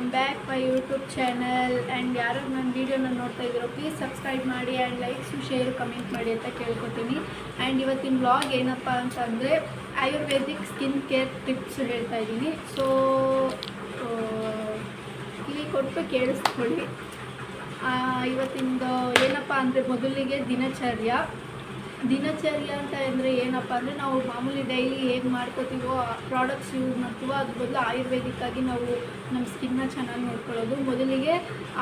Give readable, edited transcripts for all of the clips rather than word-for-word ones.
Welcome back my YouTube channel. And ಯಾರು ನನ್ನ ವೀಡಿಯೋನ ನೋಡ್ತಾ ಇದ್ದೀರೋ ಪ್ಲೀಸ್ ಸಬ್ಸ್ಕ್ರೈಬ್ ಮಾಡಿ ಆ್ಯಂಡ್ ಲೈಕ್ಸು ಶೇರು ಕಮೆಂಟ್ ಮಾಡಿ ಅಂತ ಕೇಳ್ಕೊತೀನಿ. ಆ್ಯಂಡ್ ಇವತ್ತಿನ ವ್ಲಾಗ್ ಏನಪ್ಪ ಅಂತಂದರೆ ಆಯುರ್ವೇದಿಕ್ ಸ್ಕಿನ್ ಕೇರ್ ಟಿಪ್ಸ್ ಹೇಳ್ತಾ ಇದ್ದೀನಿ. ಸೊ ಕಿವಿ ಕೊಟ್ಟು ಕೇಳಿಸ್ಕೊಳ್ಳಿ. ಇವತ್ತಿಂದು ಏನಪ್ಪ ಅಂದರೆ ಮೊದಲಿಗೆ ದಿನಚರ್ಯ ಅಂತ ಅಂದರೆ ಏನಪ್ಪ ಅಂದರೆ ನಾವು ಮಾಮೂಲಿ ಡೈಲಿ ಹೇಗೆ ಮಾಡ್ಕೋತೀವೋ ಪ್ರಾಡಕ್ಟ್ಸ್ ಯೂಸ್ ಮಾಡ್ತೀವೋ ಅದ್ರ ಬದಲು ಆಯುರ್ವೇದಿಕ್ಕಾಗಿ ನಾವು ನಮ್ಮ ಸ್ಕಿನ್ನ ಚೆನ್ನಾಗಿ ನೋಡ್ಕೊಳ್ಳೋದು. ಮೊದಲಿಗೆ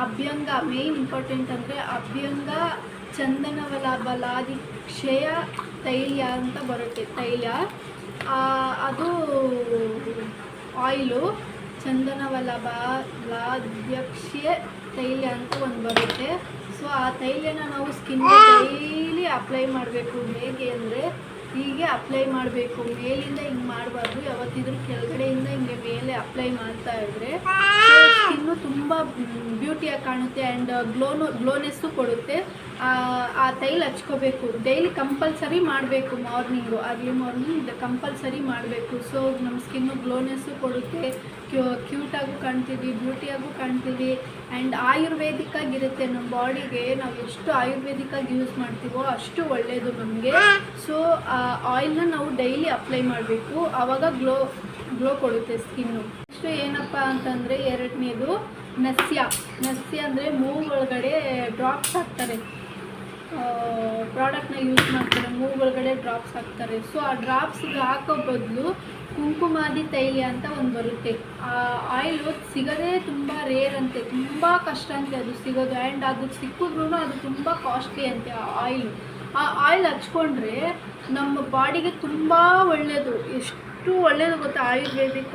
ಅಭ್ಯಂಗ ಮೇಯ್ನ್ ಇಂಪಾರ್ಟೆಂಟ್ ಅಂದರೆ ಅಭ್ಯಂಗ ಚಂದನವಲಬಲಾದಿಕ್ಷಯ ತೈಲ ಅಂತ ಬರುತ್ತೆ. ತೈಲ ಅದು ಆಯಿಲು ಚಂದನವಲಬಲಾದ್ಯಕ್ಷಯ ತೈಲ ಅಂತ ಒಂದು ಬರುತ್ತೆ. ಸೊ ಆ ತೈಲನ ನಾವು ಸ್ಕಿನ್ಗೆ ಡೈಲಿ ಅಪ್ಲೈ ಮಾಡಬೇಕು. ಹೇಗೆ ಅಂದರೆ ಹೀಗೆ ಅಪ್ಲೈ ಮಾಡಬೇಕು, ಮೇಲಿಂದ ಹಿಂಗೆ ಮಾಡಬಾರ್ದು. ಯಾವತ್ತಿದ್ರೂ ಕೆಳಗಡೆಯಿಂದ ಹಿಂಗೆ ಮೇಲೆ ಅಪ್ಲೈ ಮಾಡ್ತಾ ಇದ್ದರೆ ಸ್ಕಿನ್ನು ತುಂಬ ಬ್ಯೂಟಿಯಾಗಿ ಕಾಣುತ್ತೆ ಆ್ಯಂಡ್ ಗ್ಲೋನೆಸ್ಸು ಕೊಡುತ್ತೆ. ಆ ತೈಲ ಹಚ್ಕೋಬೇಕು, ಡೈಲಿ ಕಂಪಲ್ಸರಿ ಮಾಡಬೇಕು. ಮಾರ್ನಿಂಗ್ ಕಂಪಲ್ಸರಿ ಮಾಡಬೇಕು. ಸೊ ನಮ್ಮ ಸ್ಕಿನ್ನು ಗ್ಲೋನೆಸ್ಸು ಕೊಡುತ್ತೆ, ಕ್ಯೂಟಾಗೂ ಕಾಣ್ತೀವಿ, ಬ್ಯೂಟಿಯಾಗೂ ಕಾಣ್ತೀವಿ ಆ್ಯಂಡ್ ಆಯುರ್ವೇದಿಕ್ಕಾಗಿರುತ್ತೆ. ನಮ್ಮ ಬಾಡಿಗೆ ನಾವು ಎಷ್ಟು ಆಯುರ್ವೇದಿಕ್ಕಾಗಿ ಯೂಸ್ ಮಾಡ್ತೀವೋ ಅಷ್ಟು ಒಳ್ಳೆಯದು ನಮಗೆ. ಸೊ ಆ ಆಯಿಲ್ನ ನಾವು ಡೈಲಿ ಅಪ್ಲೈ ಮಾಡಬೇಕು, ಆವಾಗ ಗ್ಲೋ ಕೊಡುತ್ತೆ ಸ್ಕಿನ್ನು. ನೆಕ್ಸ್ಟು ಏನಪ್ಪ ಅಂತಂದರೆ ಎರಡನೇದು ನಸ್ಯ ಅಂದರೆ ಮೂಗು ಒಳಗಡೆ ಡ್ರಾಪ್ಸ್ ಹಾಕ್ತಾರೆ, ಪ್ರಾಡಕ್ಟ್ನ ಯೂಸ್ ಮಾಡ್ತಾರೆ, ಮೂಗು ಒಳಗಡೆ ಡ್ರಾಪ್ಸ್ ಹಾಕ್ತಾರೆ. ಸೊ ಆ ಡ್ರಾಪ್ಸ್ಗೆ ಹಾಕೋ ಬದಲು ಕುಂಕುಮಾದಿ ತೈಲ ಅಂತ ಒಂದು ಬರುತ್ತೆ. ಆ ಆಯಿಲು ಸಿಗೋದೇ ತುಂಬ ರೇರ್ ಅಂತೆ, ತುಂಬ ಕಷ್ಟ ಅಂತೆ ಅದು ಸಿಗೋದು. ಆ್ಯಂಡ್ ಅದು ಸಿಕ್ಕಿದ್ರೂ ಅದು ತುಂಬ ಕಾಸ್ಟ್ಲಿ ಅಂತೆ ಆ ಆಯಿಲ್ ಹಚ್ಕೊಂಡ್ರೆ ನಮ್ಮ ಬಾಡಿಗೆ ತುಂಬ ಒಳ್ಳೆಯದು. ಎಷ್ಟು ಒಳ್ಳೆಯದು ಗೊತ್ತಾ ಆಯುರ್ವೇದಿಕ್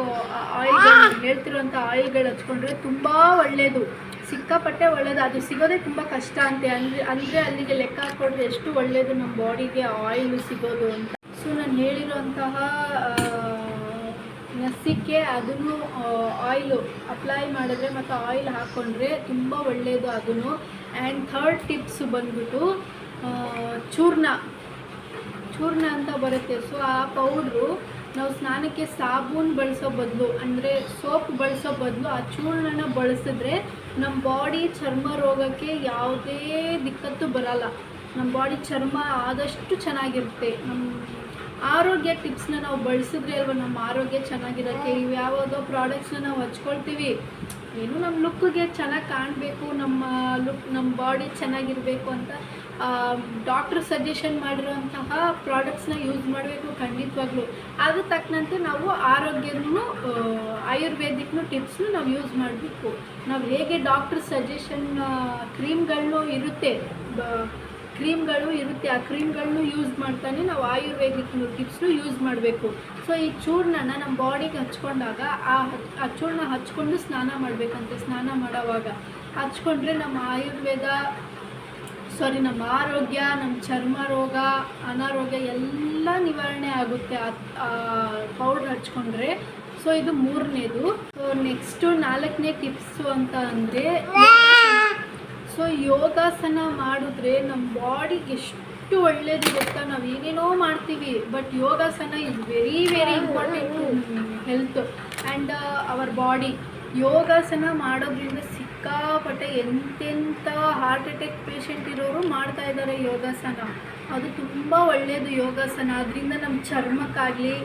ಆಯಿಲ್ಗಳು, ಹೇಳ್ತಿರೋಂಥ ಆಯಿಲ್ಗಳು ಹಚ್ಕೊಂಡ್ರೆ ತುಂಬ ಒಳ್ಳೆಯದು, ಸಿಕ್ಕಾಪಟ್ಟೆ ಒಳ್ಳೆಯದು. ಅದು ಸಿಗೋದೇ ತುಂಬ ಕಷ್ಟ ಅಂತೆ. ಅಂದರೆ ಅಲ್ಲಿಗೆ ಲೆಕ್ಕ ಹಾಕ್ಕೊಂಡ್ರೆ ಎಷ್ಟು ಒಳ್ಳೆಯದು ನಮ್ಮ ಬಾಡಿಗೆ ಆಯಿಲು ಸಿಗೋದು ಅಂತ. ಸೊ ನಾನು ಹೇಳಿರೋಂತಹ ನಸಿಕೆ ಅದನ್ನು ಆಯಿಲು ಅಪ್ಲೈ ಮಾಡಿದ್ರೆ ಮತ್ತು ಆಯಿಲ್ ಹಾಕ್ಕೊಂಡ್ರೆ ತುಂಬ ಒಳ್ಳೆಯದು ಅದನ್ನು. ಆ್ಯಂಡ್ ಥರ್ಡ್ ಟಿಪ್ಸ್ ಬಂದ್ಬಿಟ್ಟು ಚೂರ್ಣ ಅಂತ ಬರುತ್ತೆ. ಸೊ ಆ ಪೌಡ್ರು ನಾವು ಸ್ನಾನಕ್ಕೆ ಸಾಬೂನು ಬಳಸೋ ಬದಲು, ಅಂದರೆ ಸೋಪ್ ಬಳಸೋ ಬದಲು ಆ ಚೂರ್ಣನ ಬಳಸಿದ್ರೆ ನಮ್ಮ ಬಾಡಿ ಚರ್ಮ ರೋಗಕ್ಕೆ ಯಾವುದೇ ದಿಕ್ಕತ್ತು ಬರಲ್ಲ. ನಮ್ಮ ಬಾಡಿ ಚರ್ಮ ಆದಷ್ಟು ಚೆನ್ನಾಗಿರುತ್ತೆ. ನಮ್ಮ ಆರೋಗ್ಯ ಟಿಪ್ಸ್ನ ನಾವು ಬಳಸಿದ್ರೆ ಅಲ್ವ ನಮ್ಮ ಆರೋಗ್ಯ ಚೆನ್ನಾಗಿರೋಕ್ಕೆ. ಇವು ಯಾವುದೋ ಪ್ರಾಡಕ್ಟ್ಸ್ನ ನಾವು ಹಚ್ಕೊಳ್ತೀವಿ, ಏನು ನಮ್ಮ ಲುಕ್ಗೆ ಚೆನ್ನಾಗಿ ಕಾಣಬೇಕು, ನಮ್ಮ ಬಾಡಿ ಚೆನ್ನಾಗಿರಬೇಕು ಅಂತ ಡಾಕ್ಟ್ರ್ ಸಜೆಷನ್ ಮಾಡಿರೋಂತಹ ಪ್ರಾಡಕ್ಟ್ಸ್ನ ಯೂಸ್ ಮಾಡಬೇಕು ಖಂಡಿತವಾಗ್ಲೂ. ಅದ್ರ ತಕ್ಕಂತೆ ನಾವು ಆರೋಗ್ಯನೂ ಆಯುರ್ವೇದಿಕ್ನು ಟಿಪ್ಸ್ನು ನಾವು ಯೂಸ್ ಮಾಡಬೇಕು. ನಾವು ಹೇಗೆ ಡಾಕ್ಟ್ರ್ ಸಜೆಷನ್ ಕ್ರೀಮ್ಗಳು ಇರುತ್ತೆ, ಆ ಕ್ರೀಮ್ಗಳನ್ನು ಯೂಸ್ ಮಾಡ್ತಾನೆ ನಾವು ಆಯುರ್ವೇದಿಕ್ ಟಿಪ್ಸ್ನು ಯೂಸ್ ಮಾಡಬೇಕು. ಸೊ ಈ ಚೂರ್ಣನ ನಮ್ಮ ಬಾಡಿಗೆ ಹಚ್ಕೊಂಡಾಗ ಆ ಚೂರ್ಣ ಹಚ್ಕೊಂಡು ಸ್ನಾನ ಮಾಡಬೇಕಂತೆ. ಸ್ನಾನ ಮಾಡೋವಾಗ ಹಚ್ಕೊಂಡ್ರೆ ನಮ್ಮ ನಮ್ಮ ಆರೋಗ್ಯ, ನಮ್ಮ ಚರ್ಮ ರೋಗ, ಅನಾರೋಗ್ಯ ಎಲ್ಲ ನಿವಾರಣೆ ಆಗುತ್ತೆ ಆ ಪೌಡ್ರ್ ಹಚ್ಕೊಂಡ್ರೆ. ಸೊ ಇದು ಮೂರನೇದು. ಸೊ ನೆಕ್ಸ್ಟು ನಾಲ್ಕನೇ ಟಿಪ್ಸು ಅಂತ ಅಂದರೆ ಸೊ ಯೋಗಾಸನ ಮಾಡಿದ್ರೆ ನಮ್ಮ ಬಾಡಿಗೆ ಎಷ್ಟು ಒಳ್ಳೆಯದು ಗೊತ್ತಾ. ನಾವು ಏನೇನೋ ಮಾಡ್ತೀವಿ, but yogasana is very very important to health and our body. ಯೋಗಾಸನ ಮಾಡೋದ್ರಿಂದ ಸಿಕ್ಕಾಪಟ್ಟೆ ಎಂತೆಂಥ ಹಾರ್ಟ್ ಅಟ್ಯಾಕ್ ಪೇಷಂಟ್ ಇರೋರು ಮಾಡ್ತಾ ಇದ್ದಾರೆ ಯೋಗಾಸನ. ಅದು ತುಂಬ ಒಳ್ಳೆಯದು ಯೋಗಾಸನ. ಅದರಿಂದ ನಮ್ಮ ಚರ್ಮಕ್ಕಾಗಲಿ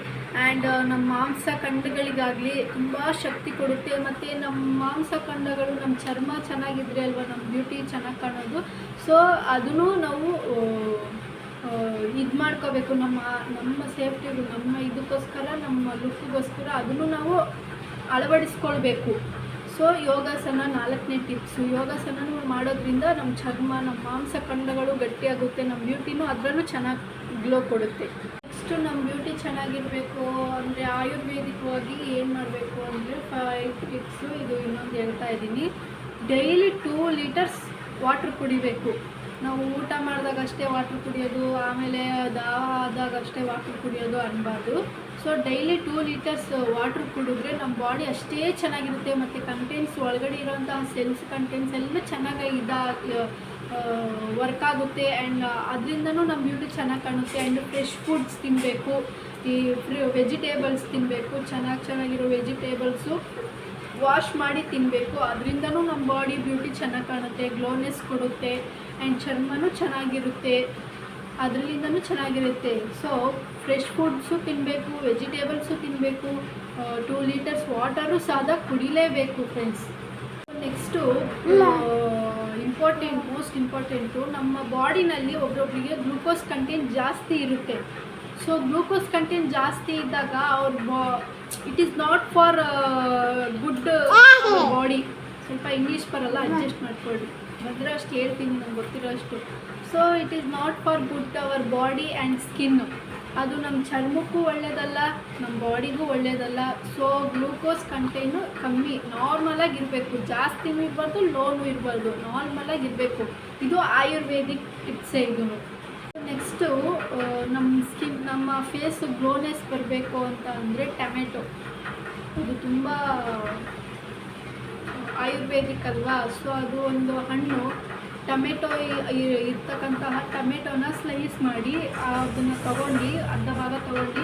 ಆ್ಯಂಡ್ ನಮ್ಮ ಮಾಂಸಖಂಡಗಳಿಗಾಗಲಿ ತುಂಬ ಶಕ್ತಿ ಕೊಡುತ್ತೆ. ಮತ್ತು ನಮ್ಮ ಮಾಂಸಖಂಡಗಳು, ನಮ್ಮ ಚರ್ಮ ಚೆನ್ನಾಗಿದ್ರೆ ಅಲ್ವ ನಮ್ಮ ಬ್ಯೂಟಿ ಚೆನ್ನಾಗಿ ಕಾಣೋದು. ಸೊ ಅದನ್ನು ನಾವು ಇದು ಮಾಡ್ಕೋಬೇಕು, ನಮ್ಮ ಸೇಫ್ಟಿಗೂ, ನಮ್ಮ ಇದಕ್ಕೋಸ್ಕರ, ನಮ್ಮ ಲುಕ್ಗೋಸ್ಕರ ಅದನ್ನು ನಾವು ಅಳವಡಿಸ್ಕೊಳ್ಬೇಕು. ಸೊ ಯೋಗಾಸನ ನಾಲ್ಕನೇ ಟಿಪ್ಸು. ಯೋಗಾಸನ ಮಾಡೋದ್ರಿಂದ ನಮ್ಮ ಚರ್ಮ, ನಮ್ಮ ಮಾಂಸಖಂಡಗಳು ಗಟ್ಟಿಯಾಗುತ್ತೆ, ನಮ್ಮ ಬ್ಯೂಟಿನೂ ಅದರಲ್ಲೂ ಚೆನ್ನಾಗಿ ಗ್ಲೋ ಕೊಡುತ್ತೆ. ನೆಕ್ಸ್ಟು ನಮ್ಮ ಬ್ಯೂಟಿ ಚೆನ್ನಾಗಿರಬೇಕು ಅಂದರೆ ಆಯುರ್ವೇದಿಕವಾಗಿ ಏನು ಮಾಡಬೇಕು ಅಂದರೆ 5 ಟಿಪ್ಸು. ಇದು ಇನ್ನೊಂದು ಹೇಳ್ತಾ ಇದ್ದೀನಿ. ಡೈಲಿ 2 ಲೀಟರ್ಸ್ ವಾಟ್ರ್ ಕುಡಿಬೇಕು. ನಾವು ಊಟ ಮಾಡಿದಾಗ ಅಷ್ಟೇ ವಾಟ್ರ್ ಕುಡಿಯೋದು, ಆಮೇಲೆ ದಾಹ ಆದಾಗ ಅಷ್ಟೇ ವಾಟ್ರ್ ಕುಡಿಯೋದು ಅನ್ನಬಾರ್ದು. ಸೊ ಡೈಲಿ 2 ಲೀಟರ್ಸ್ ವಾಟ್ರ್ ಕುಡಿದ್ರೆ ನಮ್ಮ ಬಾಡಿ ಅಷ್ಟೇ ಚೆನ್ನಾಗಿರುತ್ತೆ. ಮತ್ತು ಕಂಟೆಂಟ್ಸ್ ಒಳಗಡೆ ಇರೋಂತಹ ಸೆಲ್ಸ್ ಕಂಟೆಂಟ್ಸ್ ಎಲ್ಲ ಚೆನ್ನಾಗಿ ವರ್ಕ್ ಆಗುತ್ತೆ ಆ್ಯಂಡ್ ಅದರಿಂದನೂ ನಮ್ಮ ಬ್ಯೂಟಿ ಚೆನ್ನಾಗಿ ಕಾಣುತ್ತೆ. ಆ್ಯಂಡ್ ಫ್ರೆಶ್ ಫುಡ್ಸ್ ತಿನ್ನಬೇಕು, ಈ ವೆಜಿಟೇಬಲ್ಸ್ ತಿನ್ನಬೇಕು, ಚೆನ್ನಾಗಿರೋ ವೆಜಿಟೇಬಲ್ಸು ವಾಶ್ ಮಾಡಿ ತಿನ್ನಬೇಕು. ಅದರಿಂದನೂ ನಮ್ಮ ಬಾಡಿ ಬ್ಯೂಟಿ ಚೆನ್ನಾಗಿ ಕಾಣುತ್ತೆ, ಗ್ಲೋನೆಸ್ ಕೊಡುತ್ತೆ ಆ್ಯಂಡ್ ಚರ್ಮನೂ ಚೆನ್ನಾಗಿರುತ್ತೆ, ಅದರಲ್ಲಿಂದನೂ ಚೆನ್ನಾಗಿರುತ್ತೆ. ಸೊ ಫ್ರೆಶ್ ಫುಡ್ಸು ತಿನ್ನಬೇಕು, ವೆಜಿಟೇಬಲ್ಸು ತಿನ್ನಬೇಕು, 2 ಲೀಟರ್ಸ್ ವಾಟರು ಸಹ ಕುಡಿಲೇಬೇಕು ಫ್ರೆಂಡ್ಸ್. ನೆಕ್ಸ್ಟು ಮೋಸ್ಟ್ ಇಂಪಾರ್ಟೆಂಟು, ನಮ್ಮ ಬಾಡಿನಲ್ಲಿ ಒಬ್ರೊಬ್ರಿಗೆ ಗ್ಲೂಕೋಸ್ ಕಂಟೆಂಟ್ ಜಾಸ್ತಿ ಇರುತ್ತೆ. ಸೊ ಗ್ಲೂಕೋಸ್ ಕಂಟೆಂಟ್ ಜಾಸ್ತಿ ಇದ್ದಾಗ it is not for good body. ಸ್ವಲ್ಪ ಇಂಗ್ಲೀಷ್ ಬರಲ್ಲ, ಅಡ್ಜಸ್ಟ್ ಮಾಡ್ಕೊಳ್ಳಿ, ಬಂದರೆ ಅಷ್ಟು ಹೇಳ್ತೀನಿ, ನಂಗೆ ಗೊತ್ತಿರೋ ಅಷ್ಟು. So it is not for good our body and skin. ಅದು ನಮ್ಮ ಚರ್ಮಕ್ಕೂ ಒಳ್ಳೆಯದಲ್ಲ, ನಮ್ಮ ಬಾಡಿಗೂ ಒಳ್ಳೆಯದಲ್ಲ. ಸೊ ಗ್ಲೂಕೋಸ್ ಕಂಟೆಂಟು ಕಮ್ಮಿ, ನಾರ್ಮಲಾಗಿ ಇರಬೇಕು, ಜಾಸ್ತಿನೂ ಇರಬಾರ್ದು, ಲೋನೂ ಇರಬಾರ್ದು, ನಾರ್ಮಲಾಗಿ ಇರಬೇಕು. ಇದು ಆಯುರ್ವೇದಿಕ್ ಟಿಪ್ಸೇ ಇದು. ನೆಕ್ಸ್ಟು ನಮ್ಮ ಫೇಸು ಗ್ಲೋನೆಸ್ ಬರಬೇಕು ಅಂತ ಅಂದರೆ ಟೊಮೆಟೊ, ಅದು ತುಂಬ ಆಯುರ್ವೇದಿಕ್ ಅಲ್ವಾ. ಸೊ ಅದು ಒಂದು ಹಣ್ಣು, ಟೊಮೆಟೊ ಇರ್ತಕ್ಕಂತಹ ಟೊಮೆಟೊನ ಸ್ಲೈಸ್ ಮಾಡಿ ಅದನ್ನು ತಗೊಂಡು ಅರ್ಧ ಭಾಗ ತಗೊಂಡು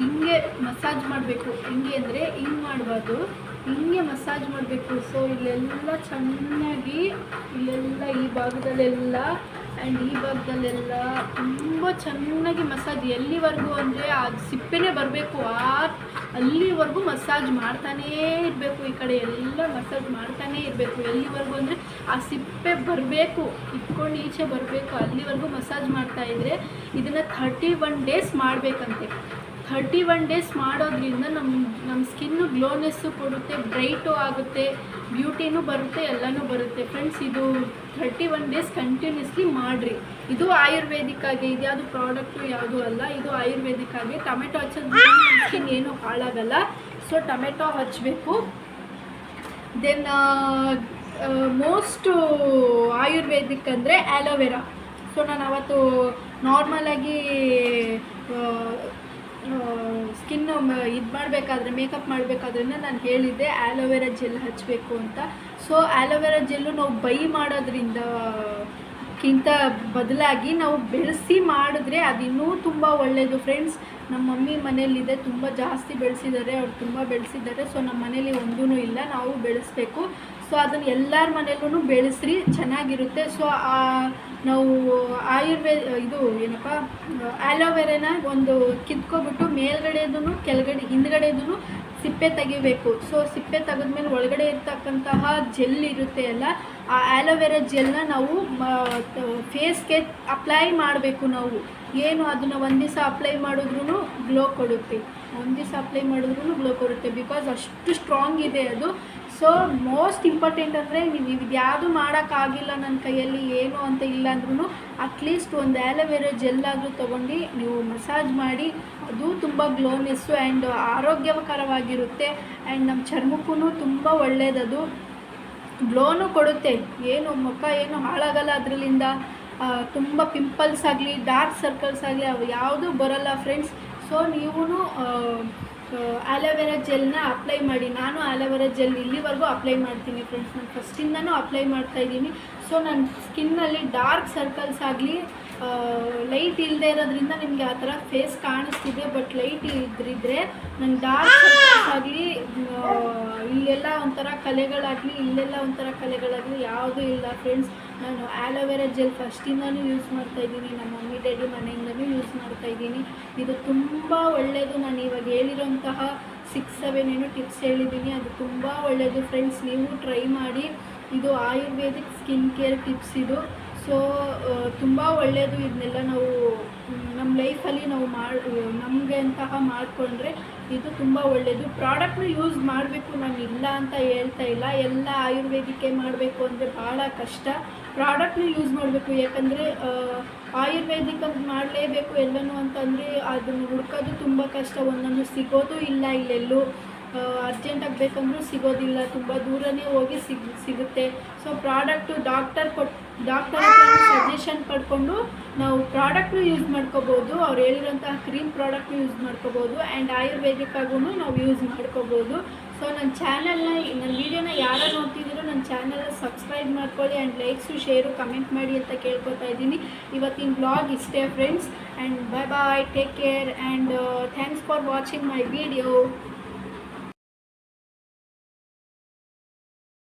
ಹಿಂಗೆ ಮಸಾಜ್ ಮಾಡಬೇಕು. ಹೆಂಗೆ ಅಂದರೆ ಹಿಂಗೆ ಮಾಡಬಾರ್ದು, ಹಿಂಗೆ ಮಸಾಜ್ ಮಾಡಬೇಕು. ಸೊ ಇಲ್ಲೆಲ್ಲ ಚೆನ್ನಾಗಿ, ಇಲ್ಲೆಲ್ಲ ಈ ಭಾಗದಲ್ಲೆಲ್ಲ ಆ್ಯಂಡ್ ಈ ಭಾಗದಲ್ಲೆಲ್ಲ ತುಂಬ ಚೆನ್ನಾಗಿ ಮಸಾಜ್, ಎಲ್ಲಿವರೆಗೂ ಅಂದರೆ ಅದು ಸಿಪ್ಪೆನೇ ಬರಬೇಕು, ಅಲ್ಲಿವರೆಗೂ ಮಸಾಜ್ ಮಾಡ್ತಾನೇ ಇರಬೇಕು. ಈ ಕಡೆ ಎಲ್ಲ ಮಸಾಜ್ ಮಾಡ್ತಾನೇ ಇರಬೇಕು. ಎಲ್ಲಿವರೆಗೂ ಅಂದರೆ ಆ ಸಿಪ್ಪೆ ಬರಬೇಕು, ಇಟ್ಕೊಂಡು ಈಚೆ ಬರಬೇಕು, ಅಲ್ಲಿವರೆಗೂ ಮಸಾಜ್ ಮಾಡ್ತಾಯಿದ್ರೆ ಇದನ್ನು 31 ಡೇಸ್ ಮಾಡಬೇಕಂತೆ. 31 ಡೇಸ್ ಮಾಡೋದ್ರಿಂದ ನಮ್ಮ ಸ್ಕಿನ್ನು ಗ್ಲೋನೆಸ್ಸು ಕೊಡುತ್ತೆ, ಬ್ರೈಟು ಆಗುತ್ತೆ, ಬ್ಯೂಟಿನೂ ಬರುತ್ತೆ, ಎಲ್ಲನೂ ಬರುತ್ತೆ ಫ್ರೆಂಡ್ಸ್. ಇದು 31 ಡೇಸ್ ಕಂಟಿನ್ಯೂಸ್ಲಿ ಮಾಡಿರಿ. ಇದು ಆಯುರ್ವೇದಿಕ್ ಆಗಿ, ಇದ್ಯಾವುದು ಪ್ರಾಡಕ್ಟು ಯಾವುದೂ ಅಲ್ಲ, ಇದು ಆಯುರ್ವೇದಿಕ್ ಆಗಿ. ಟೊಮೆಟೊ ಹಚ್ಚೋದ್ರಿಂದ ನಮ್ಮ ಸ್ಕಿನ್ ಏನೂ ಹಾಳಾಗಲ್ಲ. ಸೊ ಟೊಮೆಟೊ ಹಚ್ಚಬೇಕು. ದೆನ್ ಮೋಸ್ಟು ಆಯುರ್ವೇದಿಕ್ ಅಂದರೆ ಆ್ಯಲೋವೆರಾ. ಸೊ ನಾನು ಅವತ್ತು ನಾರ್ಮಲಾಗಿ ಸ್ಕಿನ್ನು ಇದು ಮಾಡಬೇಕಾದ್ರೆ, ಮೇಕಪ್ ಮಾಡಬೇಕಾದ್ರೆ ನಾನು ಹೇಳಿದ್ದೆ ಆ್ಯಲೋವೆರಾ ಜೆಲ್ ಹಚ್ಚಬೇಕು ಅಂತ. ಸೊ ಆ್ಯಲೋವೆರಾ ಜೆಲ್ಲು ನಾವು ಬೈ ಮಾಡೋದ್ರಿಂದ ಬದಲಾಗಿ ನಾವು ಬೆಳೆಸಿ ಮಾಡಿದ್ರೆ ಅದು ಇನ್ನೂ ತುಂಬ ಒಳ್ಳೆಯದು ಫ್ರೆಂಡ್ಸ್. ನಮ್ಮ ಮಮ್ಮಿ ಮನೇಲಿದೆ, ತುಂಬ ಜಾಸ್ತಿ ಬೆಳೆಸಿದ್ದಾರೆ, ಅವ್ರು ತುಂಬ ಬೆಳೆಸಿದ್ದಾರೆ. ಸೊ ನಮ್ಮ ಮನೇಲಿ ಒಂದೂ ಇಲ್ಲ, ನಾವು ಬೆಳೆಸಬೇಕು. ಸೊ ಅದನ್ನು ಎಲ್ಲರ ಮನೇಲೂ ಬೆಳೆಸ್ರಿ, ಚೆನ್ನಾಗಿರುತ್ತೆ. ಸೊ ನಾವು ಇದು ಏನಪ್ಪ ಆ್ಯಲೋವೆರಾನ ಒಂದು ಕಿತ್ಕೊಬಿಟ್ಟು ಮೇಲ್ಗಡೆದೂ ಕೆಳಗಡೆ ಹಿಂದ್ಗಡೆದೂ ಸಿಪ್ಪೆ ತೆಗಿಬೇಕು. ಸೊ ಸಿಪ್ಪೆ ತೆಗೆದ್ಮೇಲೆ ಒಳಗಡೆ ಇರ್ತಕ್ಕಂತಹ ಜೆಲ್ ಇರುತ್ತೆ ಅಲ್ಲ, ಆ ಆ್ಯಲೋವೆರಾ ಜೆಲ್ನ ನಾವು ಫೇಸ್ಗೆ ಅಪ್ಲೈ ಮಾಡಬೇಕು. ನಾವು ಏನು ಅದನ್ನು ಒಂದು ದಿವಸ ಅಪ್ಲೈ ಮಾಡಿದ್ರೂ ಗ್ಲೋ ಕೊಡುತ್ತೆ, ಒಂದು ದಿವಸ ಅಪ್ಲೈ ಮಾಡಿದ್ರೂ ಗ್ಲೋ ಕೊಡುತ್ತೆ, ಬಿಕಾಸ್ ಅಷ್ಟು ಸ್ಟ್ರಾಂಗ್ ಇದೆ ಅದು. ಸೊ ಮೋಸ್ಟ್ ಇಂಪಾರ್ಟೆಂಟ್ ಅಂದರೆ ನೀವು ಇದು ಯಾವುದು ಮಾಡೋಕ್ಕಾಗಿಲ್ಲ, ನನ್ನ ಕೈಯಲ್ಲಿ ಏನು ಅಂತ ಇಲ್ಲ ಅಂದ್ರೂ ಅಟ್ಲೀಸ್ಟ್ ಒಂದು ಆ್ಯಲೋವೆರಾ ಜೆಲ್ಲಾದರೂ ತೊಗೊಂಡು ನೀವು ಮಸಾಜ್ ಮಾಡಿ, ಅದು ತುಂಬ ಗ್ಲೋನೆಸ್ಸು ಆ್ಯಂಡ್ ಆರೋಗ್ಯಕರವಾಗಿರುತ್ತೆ. ಆ್ಯಂಡ್ ನಮ್ಮ ಚರ್ಮಕ್ಕೂ ತುಂಬ ಒಳ್ಳೆಯದದು, ಗ್ಲೋನು ಕೊಡುತ್ತೆ, ಏನು ಮುಖ ಏನು ಹಾಳಾಗಲ್ಲ ಅದರಲ್ಲಿಂದ. ತುಂಬ ಪಿಂಪಲ್ಸ್ ಆಗಲಿ, ಡಾರ್ಕ್ ಸರ್ಕಲ್ಸ್ ಆಗಲಿ ಅವು ಯಾವುದೂ ಬರೋಲ್ಲ ಫ್ರೆಂಡ್ಸ್. ಸೊ ನೀವು ಆ್ಯಲೋವೆರಾ ಜೆಲ್ನ ಅಪ್ಲೈ ಮಾಡಿ. ನಾನು ಆ್ಯಲೋವೆರಾ ಜೆಲ್ ಇಲ್ಲಿವರೆಗೂ ಅಪ್ಲೈ ಮಾಡ್ತೀನಿ ಫ್ರೆಂಡ್ಸ್, ನಾನು ಫಸ್ಟಿಂದನೂ ಅಪ್ಲೈ ಮಾಡ್ತಾಯಿದ್ದೀನಿ. ಸೊ ನನ್ನ ಸ್ಕಿನ್ನಲ್ಲಿ ಡಾರ್ಕ್ ಸರ್ಕಲ್ಸ್ ಆಗಲಿ, ಲೈಟ್ ಇಲ್ಲದೆ ಇರೋದ್ರಿಂದ ನಿಮಗೆ ಆ ಥರ ಫೇಸ್ ಕಾಣಿಸ್ತಿದೆ, ಬಟ್ ಲೈಟ್ ಇದ್ರಿದ್ರೆ ನಂಗೆ ಡಾರ್ಕ್ ಸರ್ಕಲ್ಸ್ ಆಗಲಿ, ಇಲ್ಲೆಲ್ಲ ಒಂಥರ ಕಲೆಗಳಾಗಲಿ, ಇಲ್ಲೆಲ್ಲ ಒಂಥರ ಕಲೆಗಳಾಗಲಿ ಯಾವುದೂ ಇಲ್ಲ ಫ್ರೆಂಡ್ಸ್. ನಾನು ಆ್ಯಲೋವೆರಾ ಜೆಲ್ ಫಸ್ಟಿಂದನೂ ಯೂಸ್ ಮಾಡ್ತಾಯಿದ್ದೀನಿ, ನಮ್ಮ ಮಮ್ಮಿ ಡ್ಯಾಡಿ ಮನೆಯಿಂದನೂ ಯೂಸ್ ಮಾಡ್ತಾಯಿದ್ದೀನಿ. ಇದು ತುಂಬ ಒಳ್ಳೆಯದು. ನಾನು ಇವಾಗ ಹೇಳಿರೋಂತಹ 6-7 ಏನೋ ಟಿಪ್ಸ್ ಹೇಳಿದ್ದೀನಿ, ಅದು ತುಂಬ ಒಳ್ಳೆಯದು ಫ್ರೆಂಡ್ಸ್. ನೀವು ಟ್ರೈ ಮಾಡಿ. ಇದು ಆಯುರ್ವೇದಿಕ್ ಸ್ಕಿನ್ ಕೇರ್ ಟಿಪ್ಸ್ ಇದು. ಸೊ ತುಂಬ ಒಳ್ಳೆಯದು. ಇದನ್ನೆಲ್ಲ ನಾವು ನಮ್ಮ ಲೈಫಲ್ಲಿ ನಾವು ನಮಗೆ ಅಂತಹ ಮಾಡಿಕೊಂಡ್ರೆ ಇದು ತುಂಬ ಒಳ್ಳೆಯದು. ಪ್ರಾಡಕ್ಟ್ನ ಯೂಸ್ ಮಾಡಬೇಕು, ನಾನು ಇಲ್ಲ ಅಂತ ಹೇಳ್ತಾ ಇಲ್ಲ. ಎಲ್ಲ ಆಯುರ್ವೇದಿಕ್ಕೆ ಮಾಡಬೇಕು ಅಂದರೆ ಭಾಳ ಕಷ್ಟ. ಪ್ರಾಡಕ್ಟ್ನ ಯೂಸ್ ಮಾಡಬೇಕು, ಯಾಕಂದರೆ ಆಯುರ್ವೇದಿಕ್ ಅಂತ ಮಾಡಲೇಬೇಕು ಎಲ್ಲನೂ ಅಂತಂದರೆ ಅದನ್ನು ಹುಡ್ಕೋದು ತುಂಬ ಕಷ್ಟ. ಒಂದೊಂದು ಸಿಗೋದು ಇಲ್ಲ, ಇಲ್ಲೆಲ್ಲೂ ಅರ್ಜೆಂಟಾಗಿ ಬೇಕಂದ್ರೂ ಸಿಗೋದಿಲ್ಲ, ತುಂಬ ದೂರನೇ ಹೋಗಿ ಸಿಗುತ್ತೆ. ಸೊ ಪ್ರಾಡಕ್ಟು ಡಾಕ್ಟರ್ ಸಜೆಷನ್ ಪಡ್ಕೊಂಡು ನಾವು ಪ್ರಾಡಕ್ಟ್ನು ಯೂಸ್ ಮಾಡ್ಕೋಬೋದು, ಅವ್ರು ಹೇಳಿರೋಂತಹ ಕ್ರೀಮ್ ಪ್ರಾಡಕ್ಟ್ನು ಯೂಸ್ ಮಾಡ್ಕೋಬೋದು, ಆ್ಯಂಡ್ ಆಯುರ್ವೇದಿಕ್ಕಾಗೂ ನಾವು ಯೂಸ್ ಮಾಡ್ಕೋಬೋದು. ಸೊ ನನ್ನ ವೀಡಿಯೋನ ಯಾರು ನೋಡ್ತಿದ್ದೀರೋ ನನ್ನ ಚಾನಲ್ನ ಸಬ್ಸ್ಕ್ರೈಬ್ ಮಾಡ್ಕೊಳ್ಳಿ, ಆ್ಯಂಡ್ ಲೈಕ್ಸು ಶೇರು ಕಮೆಂಟ್ ಮಾಡಿ ಅಂತ ಕೇಳ್ಕೊತಾ ಇದ್ದೀನಿ. ಇವತ್ತಿನ ಬ್ಲಾಗ್ ಇಷ್ಟೇ friends, and bye, take care, and thanks for watching my video.